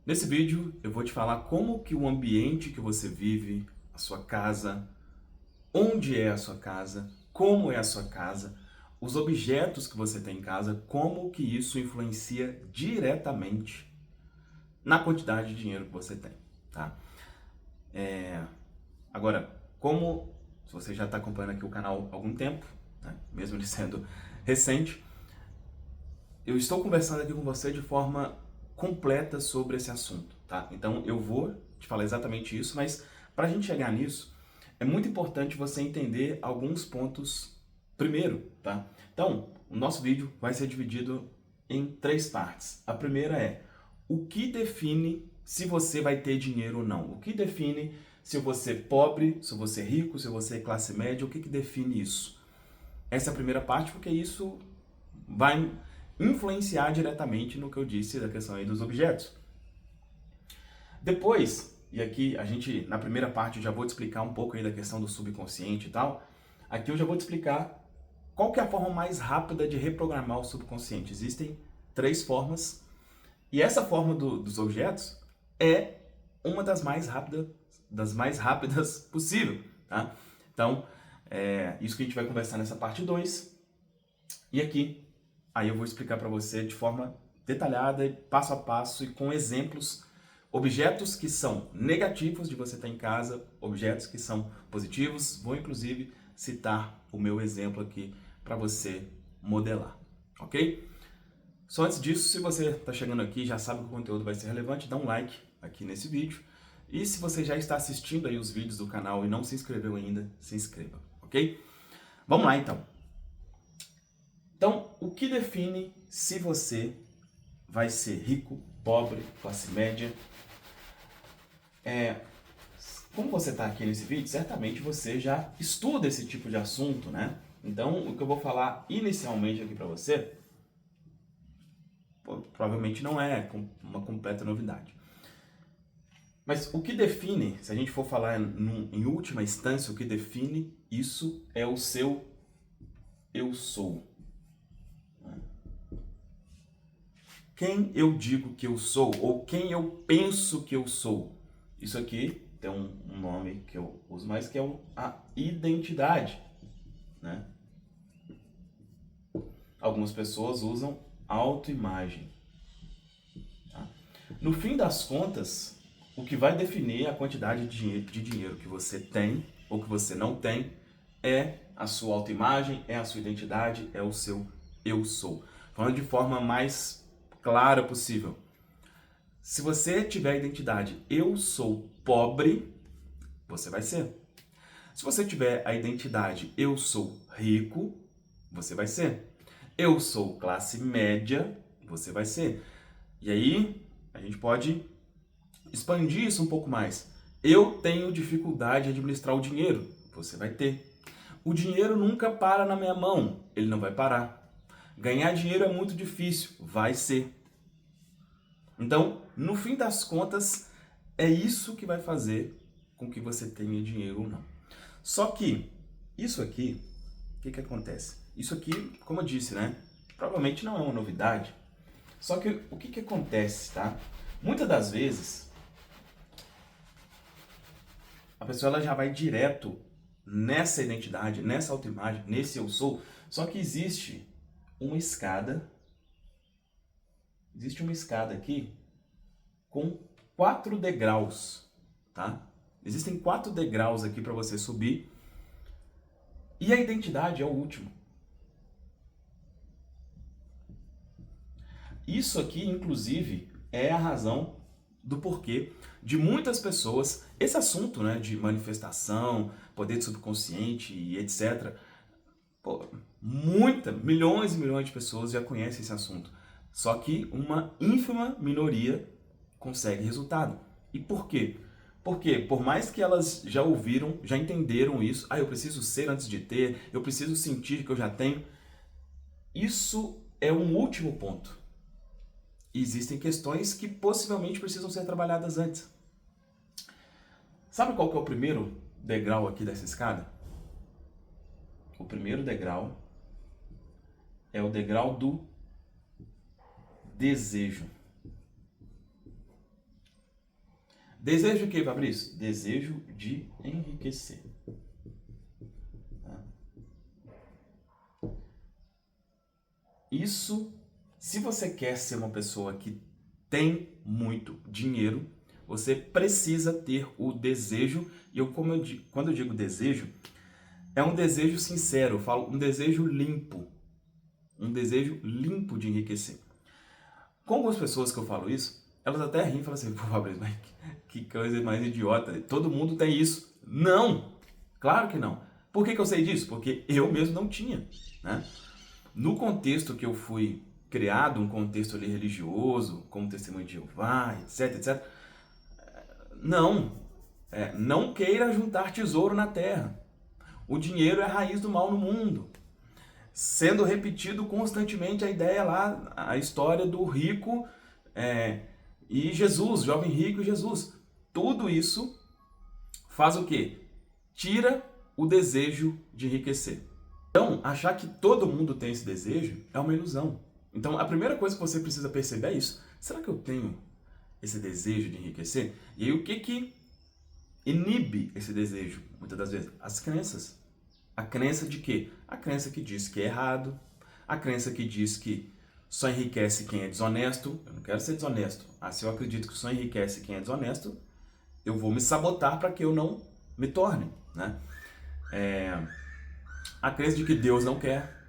Nesse vídeo eu vou te falar como que o ambiente que você vive, a sua casa, onde é a sua casa, como é a sua casa, os objetos que você tem em casa, como que isso influencia diretamente na quantidade de dinheiro que você tem, tá? Agora, como se você já está acompanhando aqui o canal há algum tempo, né, mesmo ele sendo recente, eu estou conversando aqui com você de forma completa sobre esse assunto, tá? Então eu vou te falar exatamente isso, mas para a gente chegar nisso, é muito importante você entender alguns pontos primeiro, tá? Então, o nosso vídeo vai ser dividido em três partes. A primeira é o que define se você vai ter dinheiro ou não. O que define se você é pobre, se você é rico, se você é classe média, o que define isso? Essa é a primeira parte, porque isso vai influenciar diretamente no que eu disse da questão aí dos objetos. Depois, e aqui a gente, na primeira parte, eu já vou te explicar um pouco aí da questão do subconsciente e tal, aqui eu já vou te explicar qual que é a forma mais rápida de reprogramar o subconsciente. Existem três formas, e essa forma dos objetos é uma das mais rápidas possível, tá? Então, isso que a gente vai conversar nessa parte 2. E aqui, aí eu vou explicar para você de forma detalhada, passo a passo e com exemplos, objetos que são negativos de você ter em casa, objetos que são positivos. Vou inclusive citar o meu exemplo aqui para você modelar, ok? Só antes disso, se você está chegando aqui e já sabe que o conteúdo vai ser relevante, dá um like aqui nesse vídeo. E se você já está assistindo aí os vídeos do canal e não se inscreveu ainda, se inscreva, ok? Vamos lá então. Então, o que define se você vai ser rico, pobre, classe média? Como você está aqui nesse vídeo, certamente você já estuda esse tipo de assunto, né? Então, o que eu vou falar inicialmente aqui para você, provavelmente não é uma completa novidade. Mas o que define, se a gente for falar em última instância, o que define isso é o seu eu sou. Quem eu digo que eu sou, ou quem eu penso que eu sou. Isso aqui tem um nome que eu uso mais, que é a identidade, né? Algumas pessoas usam autoimagem. Tá? No fim das contas, o que vai definir a quantidade de dinheiro que você tem ou que você não tem é a sua autoimagem, é a sua identidade, é o seu eu sou. Falando de forma mais clara possível. Se você tiver a identidade eu sou pobre, você vai ser. Se você tiver a identidade eu sou rico, você vai ser. Eu sou classe média, você vai ser. E aí, a gente pode expandir isso um pouco mais. Eu tenho dificuldade de administrar o dinheiro, você vai ter. O dinheiro nunca para na minha mão, ele não vai parar. Ganhar dinheiro é muito difícil, vai ser. Então, no fim das contas, é isso que vai fazer com que você tenha dinheiro ou não. Só que, isso aqui, o que acontece? Isso aqui, como eu disse, né? Provavelmente não é uma novidade. Só que o que acontece, tá? Muitas das vezes, a pessoa ela já vai direto nessa identidade, nessa autoimagem, nesse eu sou. Só que uma escada, existe uma escada aqui com 4 degraus, tá? Existem 4 degraus aqui para você subir e a identidade é o último. Isso aqui, inclusive, é a razão do porquê de muitas pessoas, esse assunto, né, de manifestação, poder do subconsciente e etc. Pô, milhões e milhões de pessoas já conhecem esse assunto. Só que uma ínfima minoria consegue resultado. E por quê? Porque por mais que elas já ouviram, já entenderam isso, eu preciso ser antes de ter, eu preciso sentir que eu já tenho, isso é um último ponto. E existem questões que possivelmente precisam ser trabalhadas antes. Sabe qual que é o primeiro degrau aqui dessa escada? O primeiro degrau é o degrau do desejo. Desejo de quê, Fabrício? Desejo de enriquecer. Tá? Isso, se você quer ser uma pessoa que tem muito dinheiro, você precisa ter o desejo, e quando eu digo desejo, é um desejo sincero, eu falo um desejo limpo de enriquecer. Com algumas pessoas que eu falo isso, elas até riem e falam assim, pô, Fabrício, mas que coisa mais idiota, todo mundo tem isso. Não, claro que não. Por que eu sei disso? Porque eu mesmo não tinha, né? No contexto que eu fui criado, um contexto ali religioso, como testemunho de Jeová, etc, etc, não queira juntar tesouro na terra. O dinheiro é a raiz do mal no mundo. Sendo repetido constantemente a ideia lá, a história do rico e Jesus, jovem rico e Jesus. Tudo isso faz o quê? Tira o desejo de enriquecer. Então, achar que todo mundo tem esse desejo é uma ilusão. Então, a primeira coisa que você precisa perceber é isso. Será que eu tenho esse desejo de enriquecer? E aí, o que inibe esse desejo? Muitas das vezes, as crenças. A crença de quê? A crença que diz que é errado, a crença que diz que só enriquece quem é desonesto. Eu não quero ser desonesto. Se eu acredito que só enriquece quem é desonesto, eu vou me sabotar para que eu não me torne, né? A crença de que Deus não quer,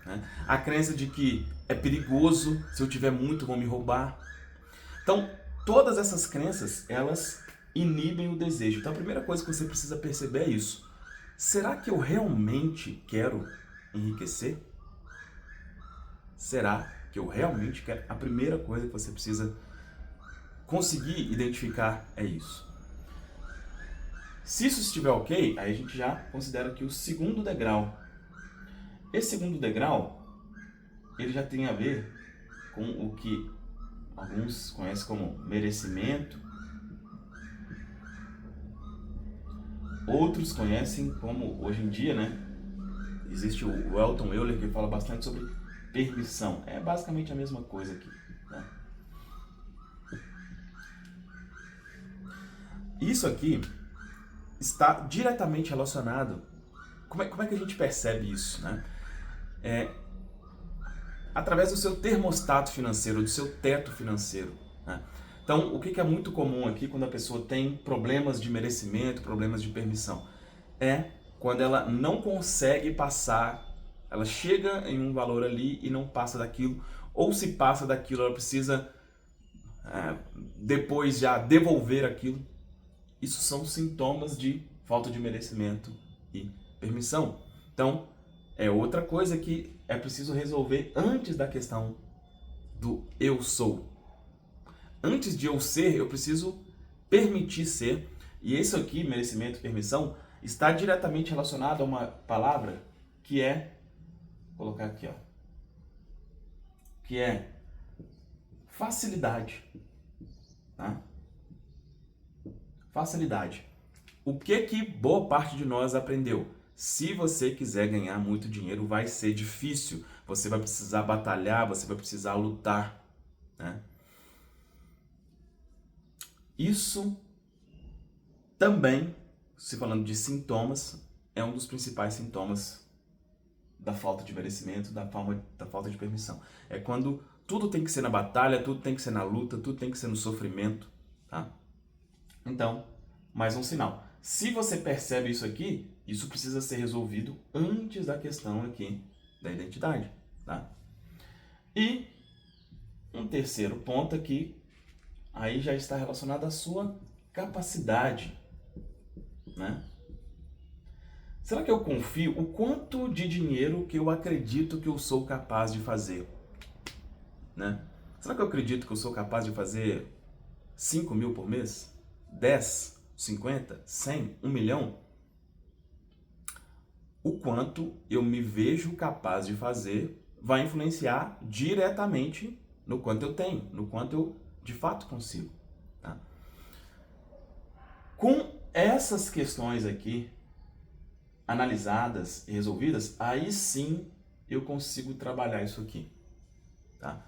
né? A crença de que é perigoso, se eu tiver muito vão me roubar. Então, todas essas crenças, elas inibem o desejo. Então, a primeira coisa que você precisa perceber é isso. Será que eu realmente quero enriquecer? Será que eu realmente quero? A primeira coisa que você precisa conseguir identificar é isso. Se isso estiver ok, aí a gente já considera aqui o segundo degrau. Esse segundo degrau, ele já tem a ver com o que alguns conhecem como merecimento, outros conhecem como, hoje em dia, né? Existe o Elton Euler que fala bastante sobre permissão. É basicamente a mesma coisa aqui. Né? Isso aqui está diretamente relacionado. Como é que a gente percebe isso? Né? Através do seu termostato financeiro, do seu teto financeiro. Né? Então, o que é muito comum aqui quando a pessoa tem problemas de merecimento, problemas de permissão? É quando ela não consegue passar, ela chega em um valor ali e não passa daquilo, ou se passa daquilo, ela precisa depois já devolver aquilo. Isso são sintomas de falta de merecimento e permissão. Então, é outra coisa que é preciso resolver antes da questão do eu sou. Antes de eu ser, eu preciso permitir ser. E isso aqui, merecimento e permissão, está diretamente relacionado a uma palavra que é, vou colocar aqui, ó, que é facilidade. Tá? Facilidade. O que boa parte de nós aprendeu? Se você quiser ganhar muito dinheiro, vai ser difícil. Você vai precisar batalhar, você vai precisar lutar. Né? Isso também, se falando de sintomas, é um dos principais sintomas da falta de merecimento, da falta de permissão. É quando tudo tem que ser na batalha, tudo tem que ser na luta, tudo tem que ser no sofrimento. Tá? Então, mais um sinal. Se você percebe isso aqui, isso precisa ser resolvido antes da questão aqui da identidade. Tá? E um terceiro ponto aqui, aí já está relacionado à sua capacidade. Né? Será que eu confio o quanto de dinheiro que eu acredito que eu sou capaz de fazer? Né? Será que eu acredito que eu sou capaz de fazer 5 mil por mês? 10? 50? 100? 1 milhão? O quanto eu me vejo capaz de fazer vai influenciar diretamente no quanto eu tenho, no quanto eu de fato consigo. Tá? Com essas questões aqui analisadas e resolvidas, aí sim eu consigo trabalhar isso aqui. Tá?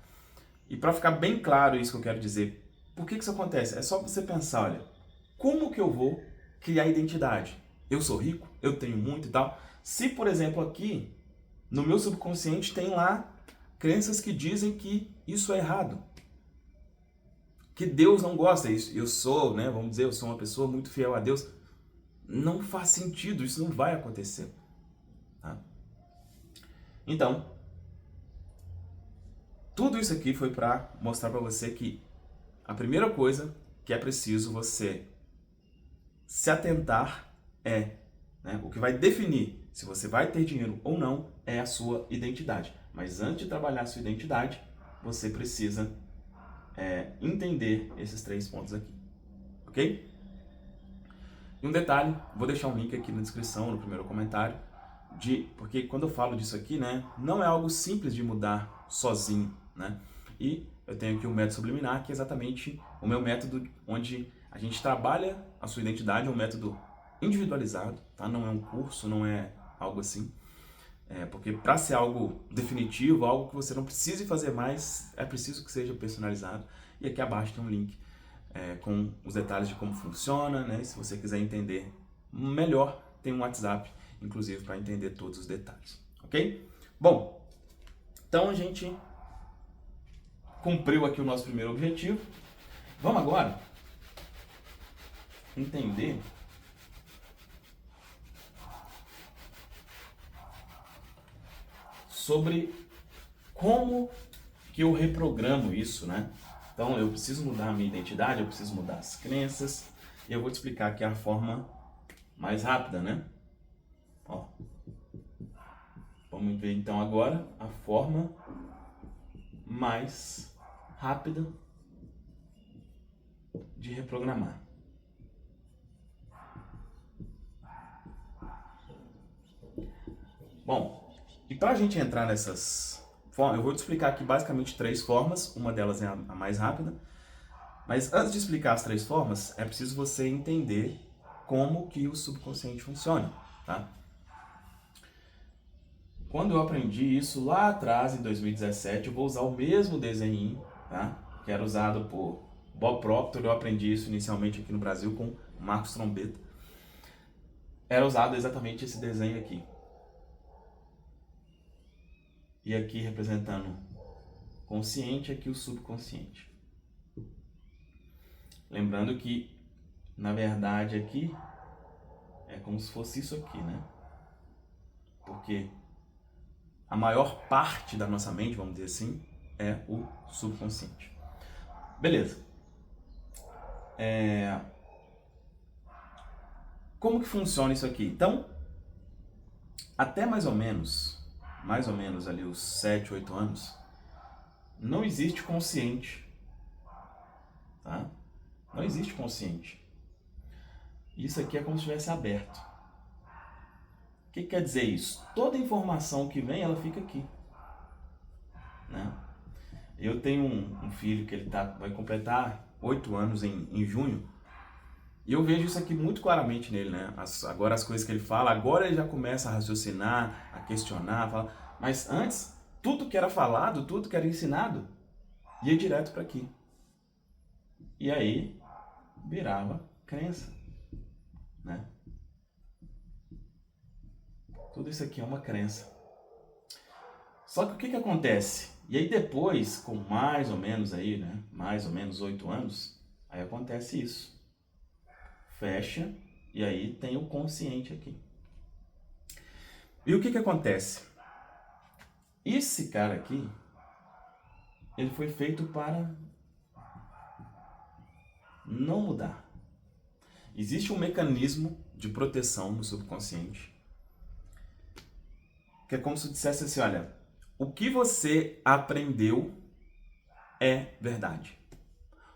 E para ficar bem claro isso que eu quero dizer, por que isso acontece? É só você pensar, olha, como que eu vou criar identidade? Eu sou rico? Eu tenho muito e tal? Se, por exemplo, aqui, no meu subconsciente tem lá crenças que dizem que isso é errado, que Deus não gosta disso. Eu sou, né, vamos dizer, eu sou uma pessoa muito fiel a Deus. Não faz sentido, isso não vai acontecer. Tá? Então, tudo isso aqui foi para mostrar para você que a primeira coisa que é preciso você se atentar é, né, o que vai definir se você vai ter dinheiro ou não é a sua identidade. Mas antes de trabalhar a sua identidade, você precisa entender esses 3 pontos aqui, ok? E um detalhe, vou deixar um link aqui na descrição, no primeiro comentário, porque quando eu falo disso aqui, né, não é algo simples de mudar sozinho, né? E eu tenho aqui o método subliminar, que é exatamente o meu método onde a gente trabalha a sua identidade, é um método individualizado, tá? Não é um curso, não é algo assim. Porque para ser algo definitivo, algo que você não precise fazer mais, é preciso que seja personalizado. E aqui abaixo tem um link com os detalhes de como funciona, né? Se você quiser entender melhor, tem um WhatsApp, inclusive, para entender todos os detalhes, ok? Bom, então a gente cumpriu aqui o nosso primeiro objetivo. Vamos agora entender sobre como que eu reprogramo isso, né? Então, eu preciso mudar a minha identidade, eu preciso mudar as crenças, e eu vou te explicar aqui a forma mais rápida, né? Ó, vamos ver então agora a forma mais rápida de reprogramar. Bom, e para a gente entrar nessas formas, eu vou te explicar aqui basicamente 3 formas, uma delas é a mais rápida, mas antes de explicar as 3 formas, é preciso você entender como que o subconsciente funciona, tá? Quando eu aprendi isso lá atrás, em 2017, eu vou usar o mesmo desenho, tá? Que era usado por Bob Proctor. Eu aprendi isso inicialmente aqui no Brasil com Marcos Trombetta. Era usado exatamente esse desenho aqui. E aqui representando consciente, aqui o subconsciente. Lembrando que, na verdade, aqui é como se fosse isso aqui, né? Porque a maior parte da nossa mente, vamos dizer assim, é o subconsciente. Beleza. Como que funciona isso aqui? Então, até mais ou menos ali os 7, 8 anos, não existe consciente, tá? Não existe consciente. Isso aqui é como se estivesse aberto. O que quer dizer isso? Toda informação que vem, ela fica aqui, né? Eu tenho um filho que ele vai completar 8 anos em junho, e eu vejo isso aqui muito claramente nele, né? Agora as coisas que ele fala, agora ele já começa a raciocinar, a questionar, a falar. Mas antes, tudo que era falado, tudo que era ensinado, ia direto para aqui. E aí, virava crença, né? Tudo isso aqui é uma crença. Só que o que acontece? E aí depois, com mais ou menos aí, né? Mais ou menos 8 anos, aí acontece isso. Fecha, e aí tem o consciente aqui. E o que acontece? Esse cara aqui, ele foi feito para não mudar. Existe um mecanismo de proteção no subconsciente, que é como se dissesse assim, olha, o que você aprendeu é verdade.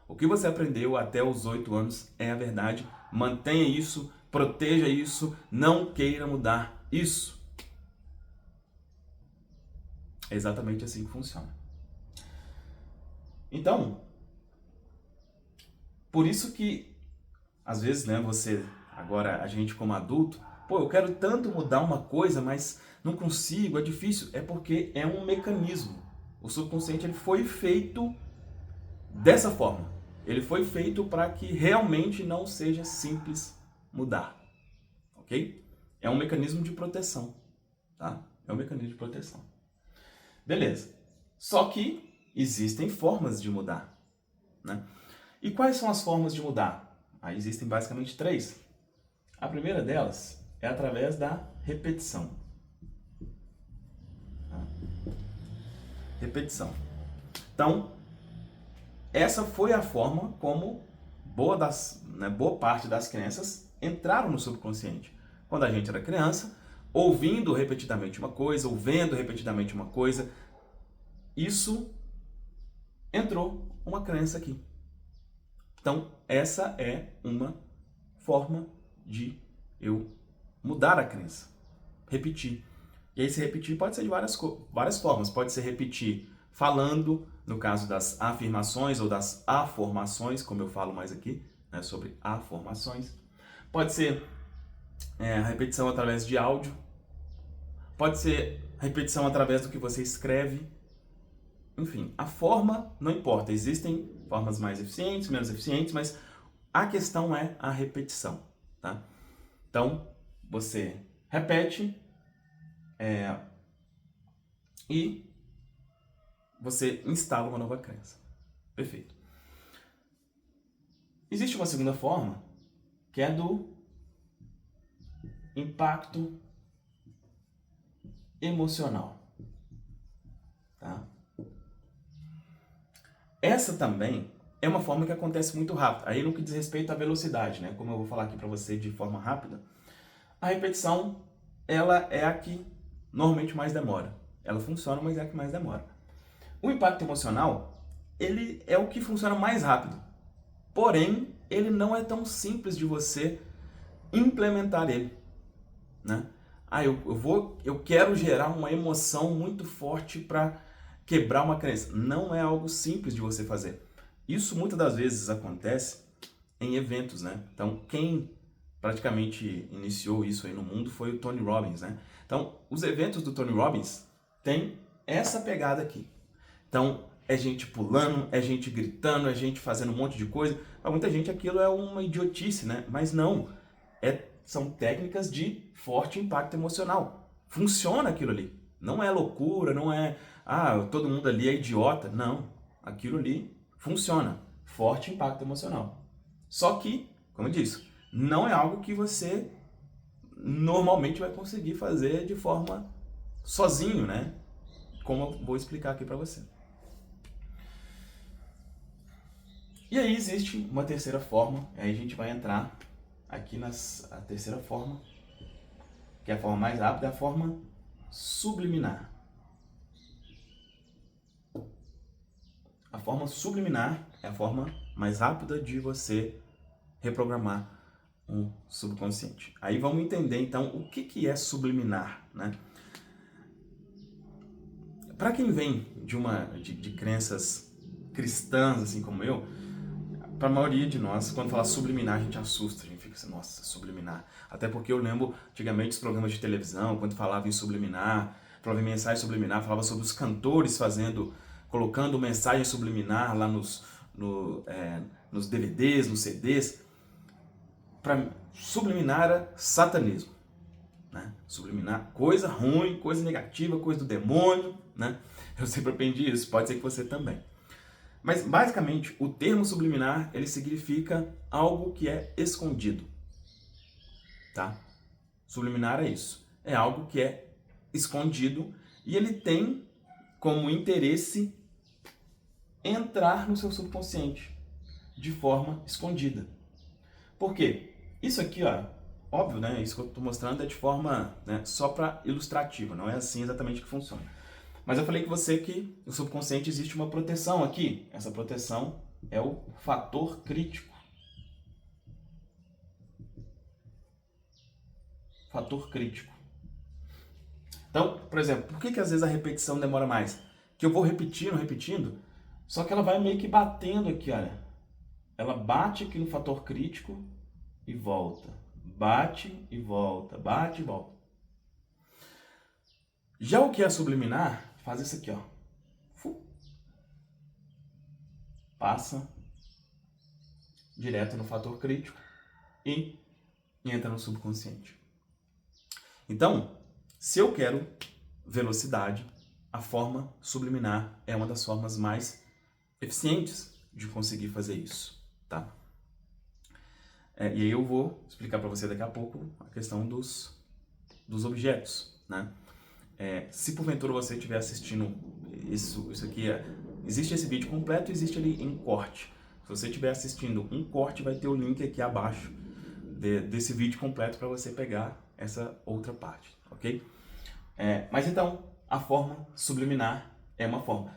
O que você aprendeu até os 8 anos é a verdade. Mantenha isso, proteja isso, não queira mudar isso. É exatamente assim que funciona. Então, por isso que, às vezes, né, agora a gente como adulto, eu quero tanto mudar uma coisa, mas não consigo, é difícil. É porque é um mecanismo. O subconsciente ele foi feito dessa forma. Ele foi feito para que realmente não seja simples mudar, ok? É um mecanismo de proteção, tá? É um mecanismo de proteção. Beleza. Só que existem formas de mudar, né? E quais são as formas de mudar? Aí existem basicamente 3. A primeira delas é através da repetição. Tá? Repetição. Então, essa foi a forma como boa parte das crenças entraram no subconsciente. Quando a gente era criança, ouvindo repetidamente uma coisa, ou vendo repetidamente uma coisa, isso entrou uma crença aqui. Então, essa é uma forma de eu mudar a crença. Repetir. E aí, se repetir pode ser de várias formas. Pode ser repetir falando, no caso das afirmações ou das afirmações, como eu falo mais aqui, né, sobre afirmações. Pode ser repetição através de áudio. Pode ser repetição através do que você escreve. Enfim, a forma não importa. Existem formas mais eficientes, menos eficientes, mas a questão é a repetição, tá? Então, você repete e você instala uma nova crença. Perfeito. Existe uma segunda forma, que é do impacto emocional, tá? Essa também é uma forma que acontece muito rápido. Aí no que diz respeito à velocidade, né? Como eu vou falar aqui para você de forma rápida, a repetição, ela é a que normalmente mais demora. Ela funciona, mas é a que mais demora. O impacto emocional, ele é o que funciona mais rápido. Porém, ele não é tão simples de você implementar ele, né? Eu quero gerar uma emoção muito forte para quebrar uma crença. Não é algo simples de você fazer. Isso muitas das vezes acontece em eventos, né? Então, quem praticamente iniciou isso aí no mundo foi o Tony Robbins, né? Então, os eventos do Tony Robbins têm essa pegada aqui. Então, é gente pulando, é gente gritando, é gente fazendo um monte de coisa. Para muita gente aquilo é uma idiotice, né? Mas não. São técnicas de forte impacto emocional. Funciona aquilo ali. Não é loucura, não é todo mundo ali é idiota. Não. Aquilo ali funciona. Forte impacto emocional. Só que, como eu disse, não é algo que você normalmente vai conseguir fazer de forma sozinho, né? Como eu vou explicar aqui para você. E aí existe uma terceira forma, aí a gente vai entrar aqui a terceira forma, que é a forma mais rápida, é a forma subliminar. A forma subliminar é a forma mais rápida de você reprogramar um subconsciente. Aí vamos entender então o que é subliminar, né? Para quem vem de crenças cristãs, assim como eu, para a maioria de nós, quando fala subliminar, a gente assusta, a gente fica assim, nossa, subliminar. Até porque eu lembro, antigamente, os programas de televisão, quando falava em subliminar, falava em mensagem subliminar, falava sobre os cantores colocando mensagem subliminar lá nos DVDs, nos CDs. Para subliminar era satanismo, né? Subliminar, coisa ruim, coisa negativa, coisa do demônio, né? Eu sempre aprendi isso, pode ser que você também. Mas, basicamente, o termo subliminar, ele significa algo que é escondido, tá? Subliminar é isso. É algo que é escondido e ele tem como interesse entrar no seu subconsciente de forma escondida. Por quê? Isso aqui, ó, óbvio, né? Isso que eu estou mostrando é de forma, né, só para ilustrativa, não é assim exatamente que funciona. Mas eu falei que o subconsciente existe uma proteção aqui. Essa proteção é o fator crítico. Fator crítico. Então, por exemplo, por que às vezes a repetição demora mais? Que eu vou repetindo, só que ela vai meio que batendo aqui, olha. Ela bate aqui no fator crítico e volta. Bate e volta, bate e volta. Já o que é subliminar, faz isso aqui, ó. Passa direto no fator crítico e entra no subconsciente. Então, se eu quero velocidade, a forma subliminar é uma das formas mais eficientes de conseguir fazer isso, tá? E aí eu vou explicar para você daqui a pouco a questão dos objetos, né? Se porventura você estiver assistindo isso aqui, existe esse vídeo completo, existe ele em corte. Se você estiver assistindo um corte, vai ter o link aqui abaixo desse vídeo completo para você pegar essa outra parte, ok? Mas então, a forma subliminar é uma forma.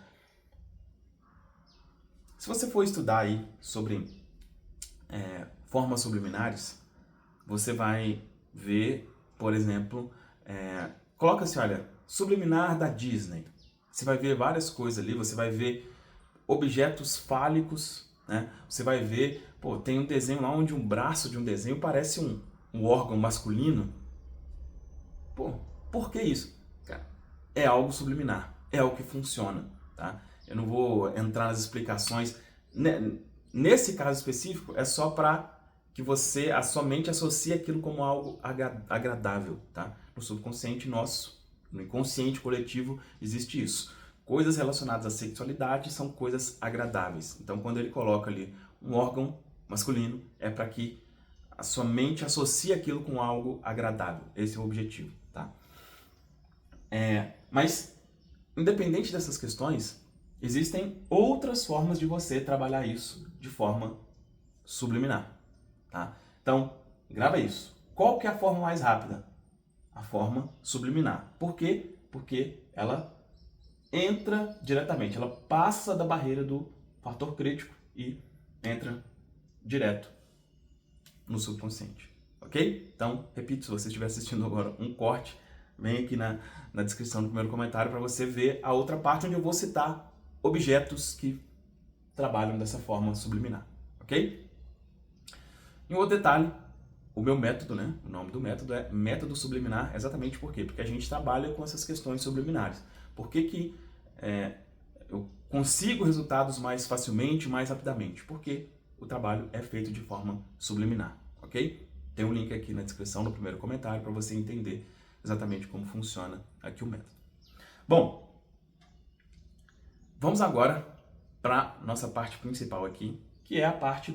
Se você for estudar aí sobre formas subliminares, você vai ver, por exemplo, coloca-se, olha, subliminar da Disney. Você vai ver várias coisas ali, você vai ver objetos fálicos, né? Você vai ver, tem um desenho lá onde um braço de um desenho parece um órgão masculino. Por que isso? Cara, é algo subliminar, é algo que funciona, tá? Eu não vou entrar nas explicações. Nesse caso específico, é só para que a sua mente associe aquilo como algo agradável, tá? No subconsciente nosso, no inconsciente coletivo, existe isso. Coisas relacionadas à sexualidade são coisas agradáveis. Então, quando ele coloca ali um órgão masculino, é para que a sua mente associe aquilo com algo agradável. Esse é o objetivo, tá? Mas, independente dessas questões, existem outras formas de você trabalhar isso de forma subliminar, tá? Então, grava isso. Qual que é a forma mais rápida? A forma subliminar. Por quê? Porque ela entra diretamente, ela passa da barreira do fator crítico e entra direto no subconsciente, ok? Então, repito, se você estiver assistindo agora um corte, vem aqui na descrição do primeiro comentário para você ver a outra parte onde eu vou citar objetos que trabalham dessa forma subliminar, ok? E um outro detalhe, o meu método, né? O nome do método é método subliminar, exatamente por quê? Porque a gente trabalha com essas questões subliminares. Por que eu consigo resultados mais facilmente, mais rapidamente? Porque o trabalho é feito de forma subliminar, ok? Tem um link aqui na descrição, no primeiro comentário, para você entender exatamente como funciona aqui o método. Bom, vamos agora para nossa parte principal aqui, que é a parte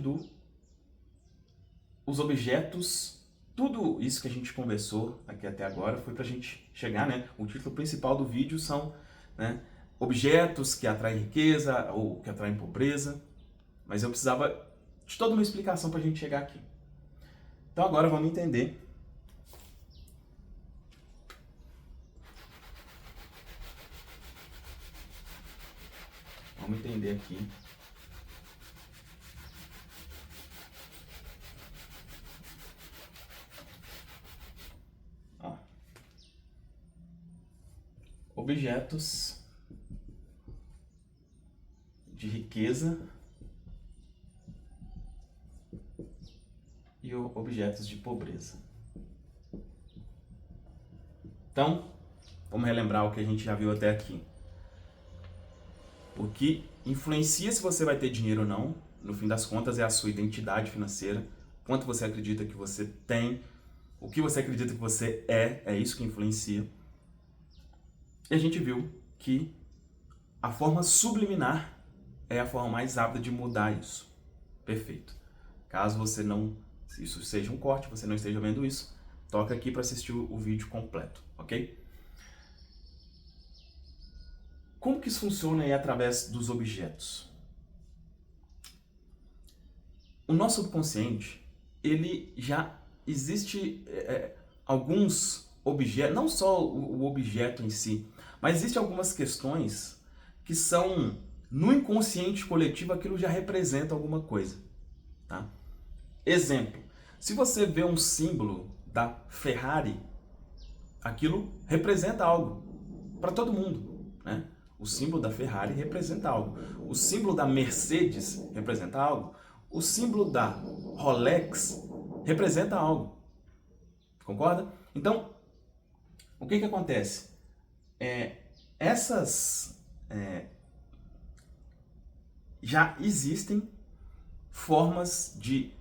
os objetos. Tudo isso que a gente conversou aqui até agora foi para a gente chegar, né? O título principal do vídeo são, né, objetos que atraem riqueza ou que atraem pobreza, mas eu precisava de toda uma explicação para a gente chegar aqui. Então agora vamos entender aqui objetos de riqueza e objetos de pobreza. Então, vamos relembrar o que a gente já viu até aqui. O que influencia se você vai ter dinheiro ou não, no fim das contas, é a sua identidade financeira, quanto você acredita que você tem, o que você acredita que você é isso que influencia. E a gente viu que a forma subliminar é a forma mais rápida de mudar isso. Perfeito. Caso você não, se isso seja um corte, você não esteja vendo isso, toca aqui para assistir o vídeo completo, ok? Como que isso funciona aí através dos objetos? O nosso subconsciente, ele já existe alguns objetos, não só o objeto em si, mas existem algumas questões que são, no inconsciente coletivo, aquilo já representa alguma coisa, tá? Exemplo, se você vê um símbolo da Ferrari, aquilo representa algo para todo mundo, né? O símbolo da Ferrari representa algo. O símbolo da Mercedes representa algo. O símbolo da Rolex representa algo. Concorda? Então, o que acontece? Já existem formas de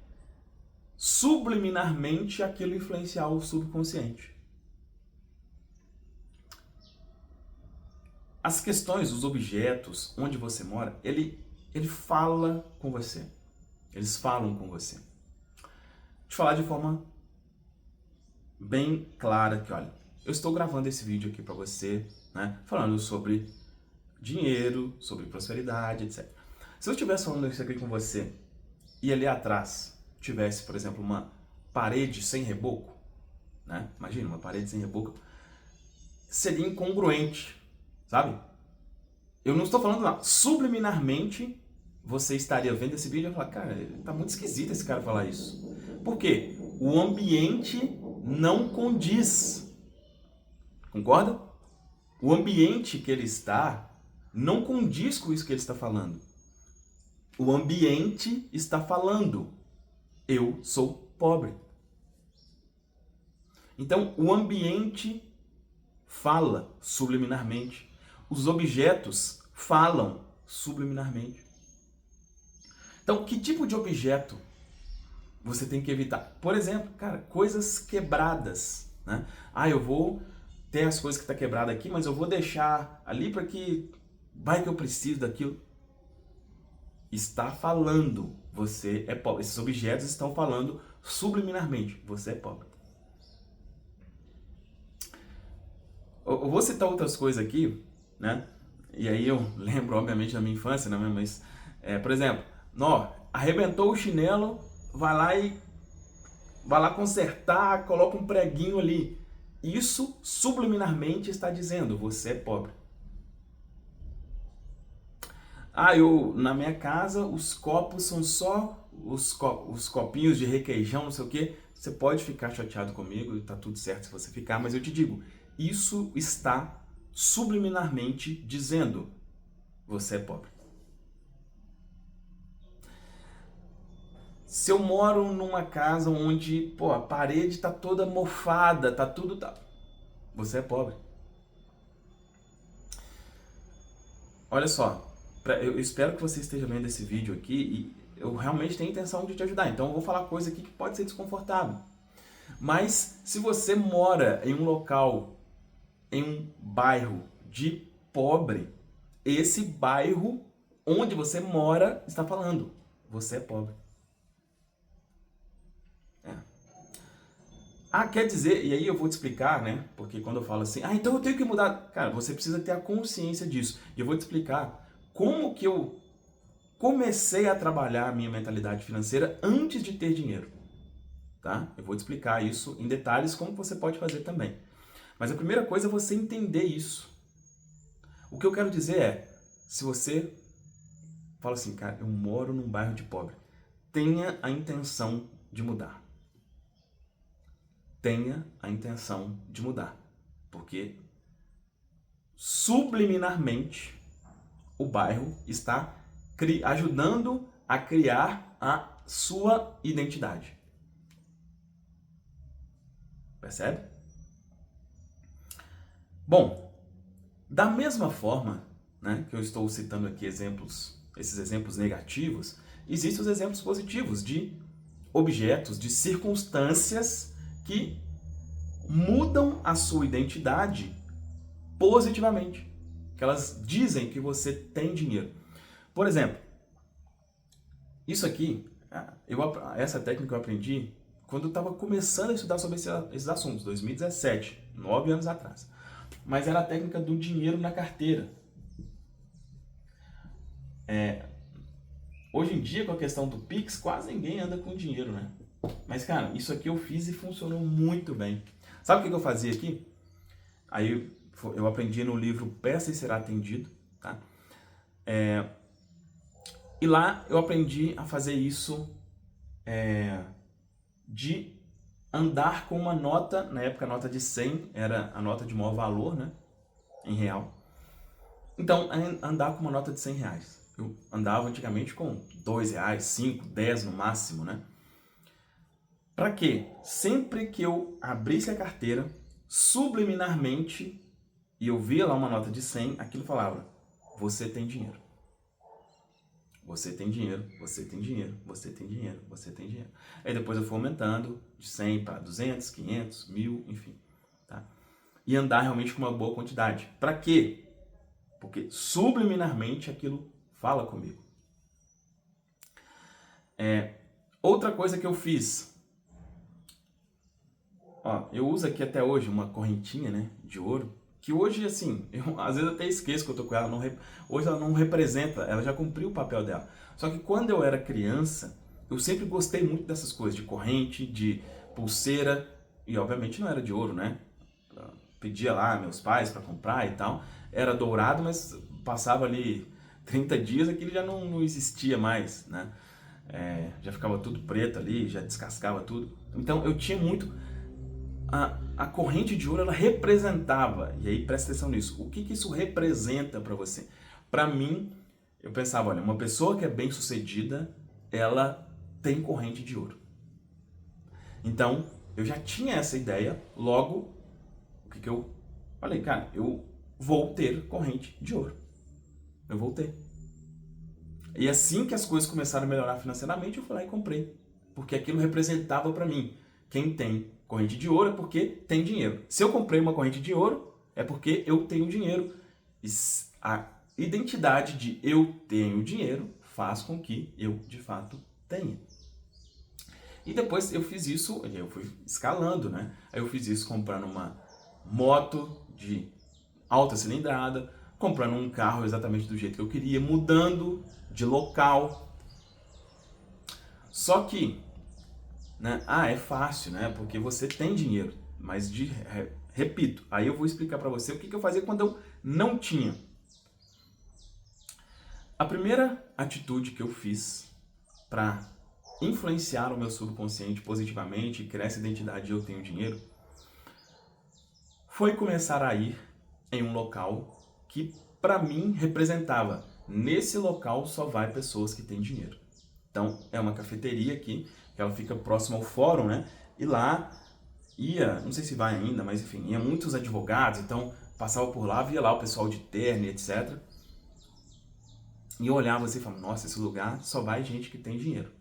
subliminarmente aquilo influenciar o subconsciente. As questões, os objetos, onde você mora, ele fala com você. Eles falam com você. Deixa eu falar de forma bem clara aqui, olha. Eu estou gravando esse vídeo aqui para você, né, falando sobre dinheiro, sobre prosperidade, etc. Se eu estivesse falando isso aqui com você e ali atrás tivesse, por exemplo, uma parede sem reboco, né? Imagina, uma parede sem reboco, seria incongruente, sabe? Eu não estou falando nada. Subliminarmente, você estaria vendo esse vídeo e falar, cara, tá muito esquisito esse cara falar isso. Por quê? O ambiente não condiz. Concorda? O ambiente que ele está não condiz com isso que ele está falando. O ambiente está falando, eu sou pobre. Então, o ambiente fala subliminarmente. Os objetos falam subliminarmente. Então, que tipo de objeto você tem que evitar? Por exemplo, cara, coisas quebradas, né? Ah, eu vou ter as coisas que estão quebradas aqui, mas eu vou deixar ali para que vai que eu preciso daquilo. Está falando, você é pobre. Esses objetos estão falando subliminarmente, você é pobre. Eu vou citar outras coisas aqui, né? E aí eu lembro, obviamente, da minha infância, né? Mas, por exemplo, arrebentou o chinelo, vai lá consertar, coloca um preguinho ali. Isso subliminarmente está dizendo, você é pobre. Na minha casa, os copos são só os copinhos de requeijão, não sei o quê. Você pode ficar chateado comigo, tá tudo certo se você ficar, mas eu te digo, isso está subliminarmente dizendo, você é pobre. Se eu moro numa casa onde, a parede tá toda mofada, você é pobre. Olha só, eu espero que você esteja vendo esse vídeo aqui e eu realmente tenho a intenção de te ajudar. Então eu vou falar coisa aqui que pode ser desconfortável. Mas se você mora em um local, em um bairro de pobre, esse bairro onde você mora está falando, você é pobre. Quer dizer, e aí eu vou te explicar, né? Porque quando eu falo assim, então eu tenho que mudar. Cara, você precisa ter a consciência disso. E eu vou te explicar como que eu comecei a trabalhar a minha mentalidade financeira antes de ter dinheiro. Tá? Eu vou te explicar isso em detalhes, como você pode fazer também. Mas a primeira coisa é você entender isso. O que eu quero dizer é, se você fala assim, cara, eu moro num bairro de pobre, tenha a intenção de mudar. Tenha a intenção de mudar. Porque subliminarmente o bairro está ajudando a criar a sua identidade. Percebe? Bom, da mesma forma, né, que eu estou citando aqui esses exemplos negativos, existem os exemplos positivos de objetos, de circunstâncias que mudam a sua identidade positivamente. Que elas dizem que você tem dinheiro. Por exemplo, isso aqui, essa técnica eu aprendi quando eu estava começando a estudar sobre esses assuntos, 2017, 9 anos atrás. Mas era a técnica do dinheiro na carteira. Hoje em dia, com a questão do Pix, quase ninguém anda com dinheiro, né? Mas, cara, isso aqui eu fiz e funcionou muito bem. Sabe o que eu fazia aqui? Aí eu aprendi no livro Peça e Será Atendido, tá? E lá eu aprendi a fazer isso de andar com uma nota, na época a nota de 100 era a nota de maior valor, né? Em real. Então, andar com uma nota de 100 reais. Eu andava antigamente com 2 reais, 5, 10 no máximo, né? Para quê? Sempre que eu abrisse a carteira, subliminarmente, e eu via lá uma nota de 100, aquilo falava, você tem dinheiro. Você tem dinheiro, você tem dinheiro, você tem dinheiro, você tem dinheiro. Aí depois eu fui aumentando de 100 para 200, 500, 1000, enfim. Tá? E andar realmente com uma boa quantidade. Para quê? Porque subliminarmente aquilo fala comigo. Outra coisa que eu fiz. Ó, eu uso aqui até hoje uma correntinha, né, de ouro. Que hoje, assim, eu às vezes até esqueço que eu tô com ela. Hoje ela não representa, ela já cumpriu o papel dela. Só que quando eu era criança, eu sempre gostei muito dessas coisas, de corrente, de pulseira. E obviamente não era de ouro, né? Eu pedia lá meus pais para comprar e tal. Era dourado, mas passava ali 30 dias, aquilo já não existia mais, né? Já ficava tudo preto ali, já descascava tudo. Então eu tinha muito. A corrente de ouro, ela representava, e aí presta atenção nisso, o que isso representa para você? Para mim, eu pensava, olha, uma pessoa que é bem sucedida, ela tem corrente de ouro. Então, eu já tinha essa ideia, logo, o que eu falei, cara, eu vou ter corrente de ouro. Eu vou ter. E assim que as coisas começaram a melhorar financeiramente, eu fui lá e comprei. Porque aquilo representava para mim. Quem tem corrente de ouro é porque tem dinheiro. Se eu comprei uma corrente de ouro, é porque eu tenho dinheiro. E a identidade de eu tenho dinheiro faz com que eu, de fato, tenha. E depois eu fiz isso, eu fui escalando, né? Aí eu fiz isso comprando uma moto de alta cilindrada, comprando um carro exatamente do jeito que eu queria, mudando de local. Só que, né, é fácil, né? Porque você tem dinheiro. Mas, repito, aí eu vou explicar para você o que eu fazia quando eu não tinha. A primeira atitude que eu fiz para influenciar o meu subconsciente positivamente e criar essa identidade de eu tenho dinheiro foi começar a ir em um local que para mim representava, nesse local só vai pessoas que têm dinheiro. Então é uma cafeteria aqui, que ela fica próxima ao fórum, né? E lá ia, não sei se vai ainda, mas enfim, ia muitos advogados, então passava por lá, via lá o pessoal de terno, etc. E eu olhava assim e falava, nossa, esse lugar só vai gente que tem dinheiro.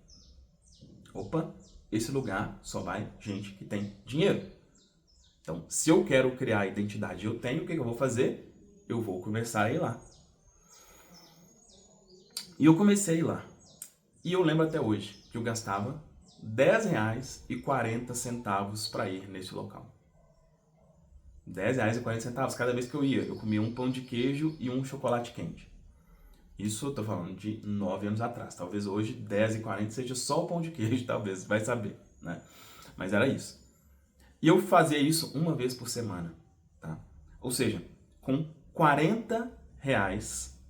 Opa, esse lugar só vai gente que tem dinheiro. Então, se eu quero criar a identidade eu tenho, o que eu vou fazer? Eu vou começar a ir lá. E eu comecei a ir lá. E eu lembro até hoje que eu gastava R$10,40 para ir nesse local. R$10,40 cada vez que eu ia. Eu comia um pão de queijo e um chocolate quente. Isso eu tô falando de 9 anos atrás. Talvez hoje R$10,40 seja só o pão de queijo, talvez, vai saber, né? Mas era isso. E eu fazia isso uma vez por semana, tá? Ou seja, com R$40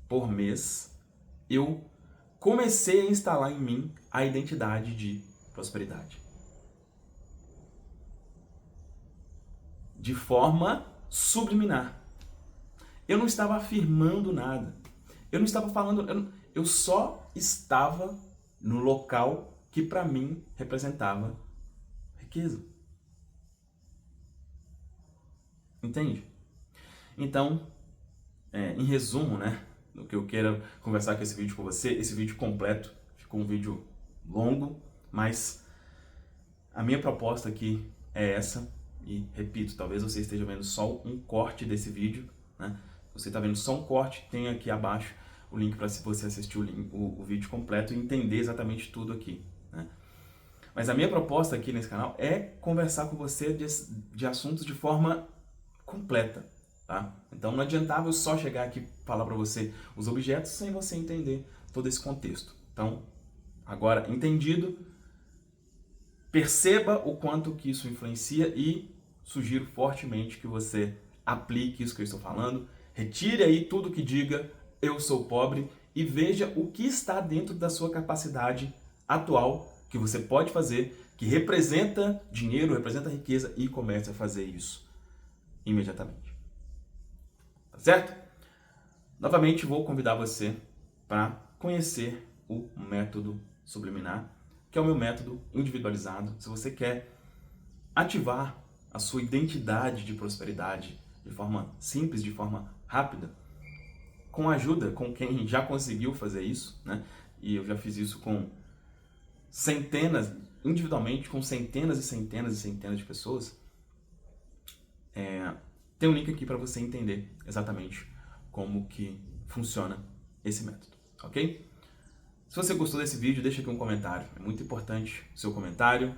por mês, eu comecei a instalar em mim a identidade de prosperidade. De forma subliminar. Eu não estava afirmando nada. Eu não estava falando, eu só estava no local que para mim representava riqueza. Entende? Então, em resumo, né, do que eu quero conversar com esse vídeo com você, esse vídeo completo, ficou um vídeo longo, mas a minha proposta aqui é essa, e repito, talvez você esteja vendo só um corte desse vídeo, né? Se você está vendo só um corte, tem aqui abaixo o link para você assistir o vídeo completo e entender exatamente tudo aqui, né? Mas a minha proposta aqui nesse canal é conversar com você de assuntos de forma completa, tá? Então não adiantava eu só chegar aqui e falar para você os objetos sem você entender todo esse contexto. Então, agora entendido, perceba o quanto que isso influencia e sugiro fortemente que você aplique isso que eu estou falando, retire aí tudo que diga eu sou pobre e veja o que está dentro da sua capacidade atual que você pode fazer, que representa dinheiro, representa riqueza e comece a fazer isso imediatamente. Tá certo? Novamente vou convidar você para conhecer o método subliminar, que é o meu método individualizado. Se você quer ativar a sua identidade de prosperidade de forma simples, de forma rápida, com ajuda com quem já conseguiu fazer isso, né? e eu já fiz isso com centenas, individualmente, com centenas e centenas e centenas de pessoas, tem um link aqui para você entender exatamente como que funciona esse método, ok? Se você gostou desse vídeo, deixa aqui um comentário. É muito importante o seu comentário,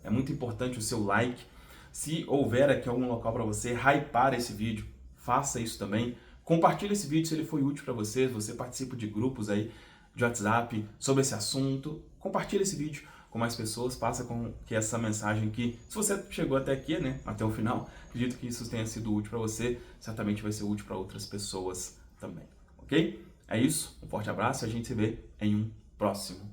é muito importante o seu like. Se houver aqui algum local para você hypar esse vídeo, faça isso também. Compartilhe esse vídeo se ele foi útil para você, se você participa de grupos aí de WhatsApp sobre esse assunto. Compartilhe esse vídeo com mais pessoas, faça com que essa mensagem aqui, se você chegou até aqui, né, até o final, acredito que isso tenha sido útil para você, certamente vai ser útil para outras pessoas também, ok? É isso, um forte abraço e a gente se vê em um próximo